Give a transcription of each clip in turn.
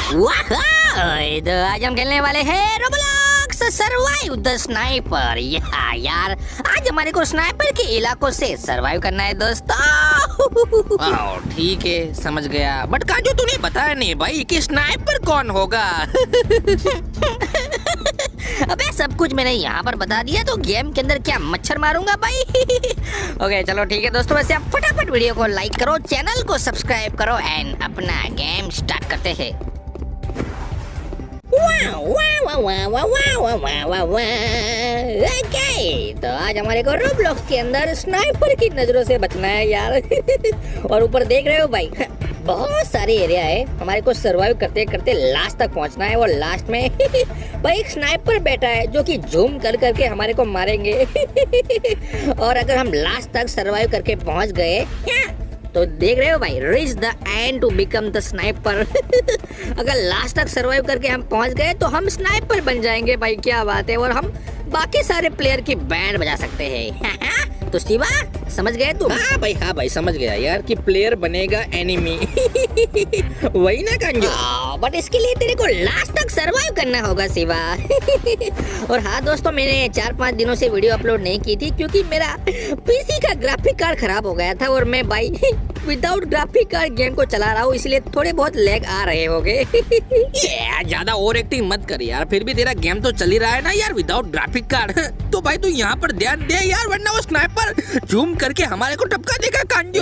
वाह! तो आज हम खेलने वाले हैं रोब्लॉक्स सर्वाइव द स्नाइपर। यार आज हमारे को स्नाइपर के इलाकों से सर्वाइव करना है दोस्तों। ठीक है, समझ गया। बट काजू तूने बताया नहीं भाई कि स्नाइपर कौन होगा। अबे सब कुछ मैंने यहाँ पर बता दिया, तो गेम के अंदर क्या मच्छर मारूंगा भाई। ओके चलो ठीक है दोस्तों, वैसे आप फटाफट वीडियो को लाइक करो, चैनल को सब्सक्राइब करो एंड अपना गेम स्टार्ट करते हैं। ओके, तो आज हमारे को रोब्लॉक्स के अंदर स्नाइपर की नजरों से बचना है यार। और ऊपर देख रहे हो भाई, बहुत सारे एरिया है, हमारे को सरवाइव करते करते लास्ट तक पहुंचना है। और लास्ट में भाई एक स्नाइपर बैठा है जो कि जूम कर करके हमारे को मारेंगे। और अगर हम लास्ट तक सरवाइव करके पहुंच गए तो देख रहे हो भाई, reach the end to become the sniper. अगर लास्ट तक सरवाइव करके हम पहुंच गए तो हम स्नाइपर बन जाएंगे भाई, क्या बात है। और हम बाकी सारे प्लेयर की बैंड बजा सकते हैं। तो शिवा समझ गए तुम? हाँ भाई समझ गया यार कि प्लेयर बनेगा एनिमी। वही ना कांजू। बट इसके लिए तेरे को लास्ट तक सरवाइव करना होगा शिवा। और हाँ दोस्तों, मैंने 4-5 दिनों से वीडियो अपलोड नहीं की थी क्योंकि मेरा पीसी का ग्राफिक कार्ड खराब हो गया था और मैं भाई विदाउट ग्राफिक कार्ड गेम को चला रहा हूँ, इसलिए थोड़े बहुत लैग आ रहे होंगे। ज्यादा ओवर एक्टिंग मत कर यार, फिर भी तेरा गेम तो चल ही रहा है ना यार विदाउट ग्राफिक कार्ड। तो भाई तू यहाँ पर ध्यान दे यार, वरना वो स्नाइपर जूम करके हमारे को टपका देगा कांजू।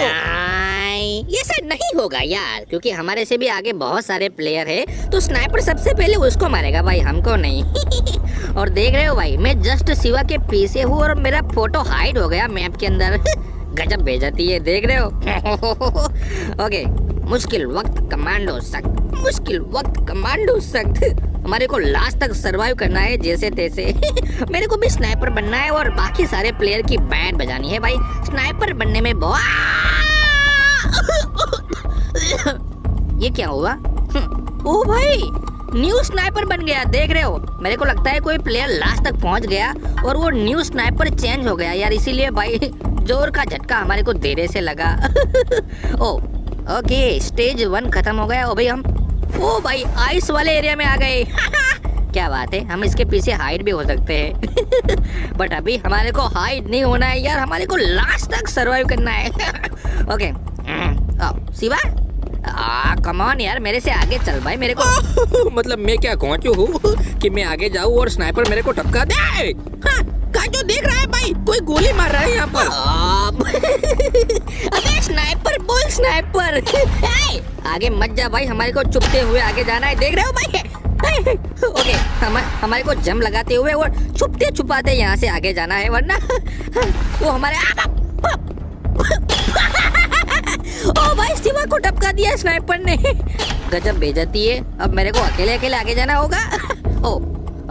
ये सब नहीं होगा यार, क्योंकि हमारे से भी आगे बहुत सारे प्लेयर है, तो स्नाइपर सबसे पहले उसको मारेगा भाई, हमको नहीं। और देख रहे हो भाई, मैं जस्ट शिवा के पीछे हूँ और मेरा फोटो हाइड हो गया मैप के अंदर। गजब बेइज्जती है, देख रहे हो। ओके, मुश्किल वक्त कमांडो सख्त, मुश्किल वक्त कमांडो सख्त। हमारे को लास्ट तक सरवाइव करना है जैसे तैसे। मेरे को भी स्नाइपर बनना है और बाकी सारे प्लेयर की बैंड बजानी है भाई। स्नाइपर बनने में बहुत ये क्या हुआ? ओ भाई, न्यू स्नाइपर बन गया, देख रहे हो। मेरे को लगता है कोई प्लेयर लास्ट तक पहुंच गया और वो न्यू स्नाइपर चेंज हो गया यार, इसीलिए भाई जोर का झटका हमारे को देर से लगा। ओके, स्टेज 1 खत्म हो गया। भाई हम भाई आइस वाले एरिया में आ गए। क्या बात है, हम इसके पीछे हाइड भी हो सकते हैं। बट अभी हमारे को हाइड नहीं होना है यार, हमारे को लास्ट तक सरवाइव करना है। ओके शिवा, कम ऑन यार, मेरे से आगे चल भाई। मेरे को मतलब मैं क्या पहुंचू हूँ कि मैं आगे जाऊँ और स्नाइपर मेरे को टपका दे? काजू देख रहा है भाई, कोई गोली मार रहा है यहाँ पर। अबे स्नाइपर बोल, स्नाइपर। आगे मत जा भाई, हमारे को चुपते हुए आगे जाना है, देख रहे हो भाई। ओके, हमारे को जम लगाते हुए और छुपते छुपाते यहाँ से आगे जाना है, वरना वो हमारे ओ भाई शिवा को टपका दिया स्नाइपर ने। गजब बेइज्जती है। अब मेरे को अकेले अकेले आगे जाना होगा।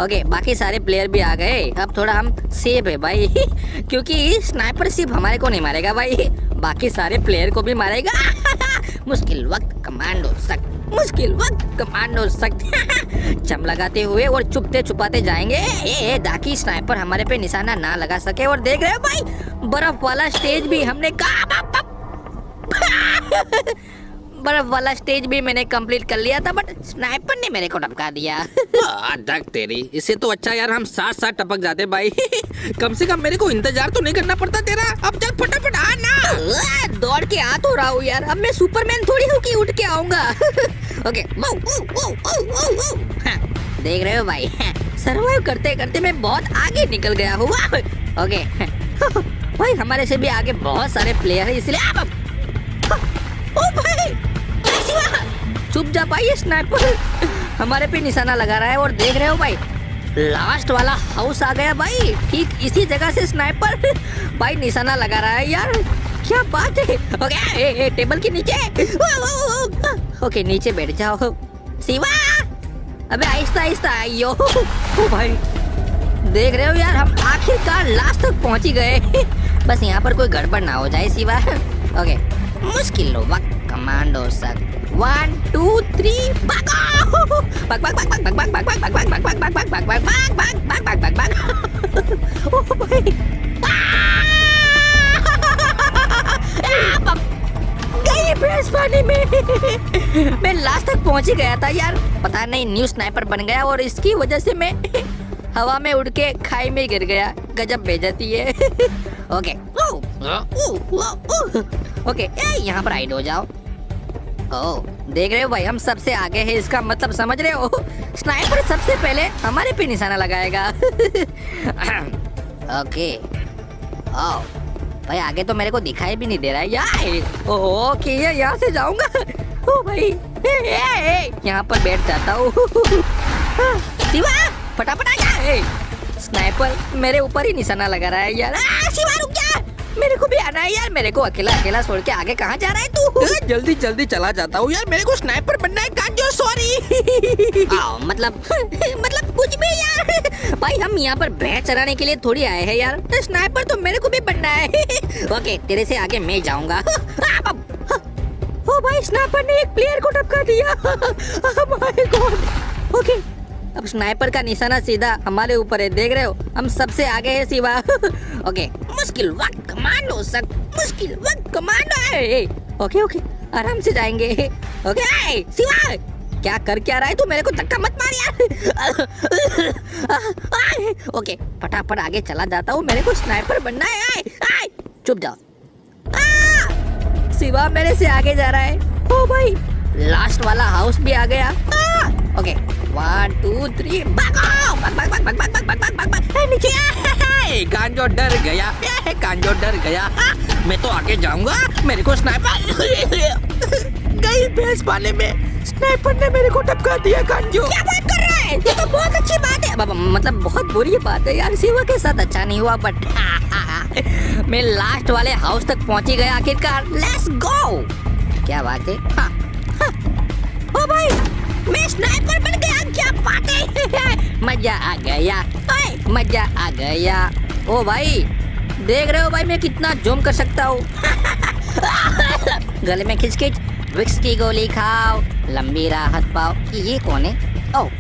ओके, बाकी सारे प्लेयर भी आ गए, अब थोड़ा हम सेफ है भाई। क्योंकि स्नाइपर सिर्फ हमारे को नहीं मारेगा भाई, बाकी सारे प्लेयर को भी मारेगा। मुश्किल वक्त कमांडो सख्त, मुश्किल वक्त कमांडो सख्त। चम लगाते हुए और छुपते छुपाते जाएंगे ताकि स्नाइपर हमारे पे निशाना ना लगा सके। और देख रहे हो भाई, बर्फ वाला स्टेज भी हमने बर्फ वाला स्टेज भी मैंने कंप्लीट कर लिया था, बट स्नाइपर ने मेरे को टपका दिया। धक तेरी, इससे तो अच्छा यार हम साथ साथ टपक जाते भाई। कम से कम मेरे को इंतजार तो नहीं करना पड़ता तेरा। अब चल फटाफट आ ना। दौड़ के आ तो रहा हूँ यार, अब मैं सुपरमैन थोड़ी हूँ कि उठ के आऊंगा। ओके, देख रहे हो भाई, सरवाइव करते करते मैं बहुत आगे निकल गया हूँ। ओके भाई, हमारे से भी आगे बहुत सारे प्लेयर है, इसलिए चुप जा भाई, ये स्नाइपर हमारे पे निशाना लगा रहा है। और देख रहे हो भाई, लास्ट वाला हाउस आ गया भाई, ठीक इसी जगह से स्नाइपर भाई निशाना लगा रहा है यार, क्या बात है। ओके, टेबल के नीचे। ओके, नीचे बैठ जाओ शिवा। अबे आहिस्ता आहिस्ता आइयो। भाई देख रहे हो यार, हम आखिरकार लास्ट तक पहुंच ही गए। बस यहाँ पर कोई गड़बड़ ना हो जाए शिवा। ओके, मुश्किल वक्त कमांडो सख्त, 1 2 3 भागो। भाग भाग भाग भाग भाग भाग भाग भाग भाग भाग भाग भाग भाग भाग भाग भाग भाग भाग भाग। ओ भाई, गई प्रेस पानी में। मैं लास्ट तक पहुंच ही गया था यार। पता नहीं न्यू स्नाइपर बन गया और इसकी वजह से मैं हवा में उड़ के खाई में गिर गया। गजब बेइज्जती है। ओके ओके, यहाँ पर हाइड हो जाओ। ओ देख रहे हो भाई, हम सबसे आगे हैं, इसका मतलब समझ रहे हो? स्नाइपर सबसे पहले हमारे पे निशाना लगाएगा। ओके ओ भाई, आगे तो मेरे को दिखाई भी नहीं दे रहा है यार। ओके यहाँ से जाऊंगा। ओ भाई यहाँ पर बैठ जाता हूँ। शिवा फटाफट आ जा। स्नाइपर मेरे ऊपर ही निशाना लगा रहा है यार। शिवा रुक जा, मेरे को भी आना है यार। मेरे को अकेला अकेला छोड़ के आगे कहाँ जा रहा है तू? जल्दी जल्दी चला जाता हूँ यार, मेरे को स्नाइपर बनना है कांजो। सॉरी। मतलब कुछ भी यार। भाई हम यहाँ पर भैंस चराने के लिए थोड़ी आए हैं यार। स्नाइपर तो मेरे को भी बनना है। ओके तेरे से आगे मैं जाऊंगा। ओ भाई स्नाइपर ने एक प्लेयर को टपका दिया। My God. ओके अब स्नाइपर का निशाना सीधा हमारे ऊपर है, देख रहे हो? हम सबसे आगे है शिवा। ओके मुश्किल वक्त कमांडो सक, मुश्किल वक्त कमांडो। ओके ओके आराम से जाएंगे। ओके शिवा क्या कर क्या रहा है तू? मेरे को धक्का मत मार यार। ओके फटाफट आगे चला जाता हूँ, मेरे को स्नाइपर बनना है। चुप जाओ। शिवा मेरे से आगे जा रहा है। ओ भाई लास्ट वाला हाउस भी आ गया। ओके 1 2 3 भागो, भाग भाग भाग भाग भाग भाग भाग भाग भाग नीचे। कांजो डर गया, कांजो डर गया। मैं तो आगे जाऊंगा, मेरे को स्नाइपर गई भैंस पाले में। स्नाइपर ने मेरे को टपका दिया। कांजो क्या बात कर रहा है? ये तो बहुत अच्छी बात है। मतलब बहुत बुरी बात है यार, शिवा के साथ अच्छा नहीं हुआ, बट मैं लास्ट वाले हाउस तक पहुंची गया आखिरकार। Let's go. क्या बात है? ओ भाई मैं स्नाइपर बन गया, क्या बात है? मजा आ गया, मजा आ गया। ओ भाई देख रहे हो भाई मैं कितना जूम कर सकता हूँ। गले में खिंच खिंच, विक्स की गोली खाओ, लंबी राहत पाओ। ये कौन है? ओ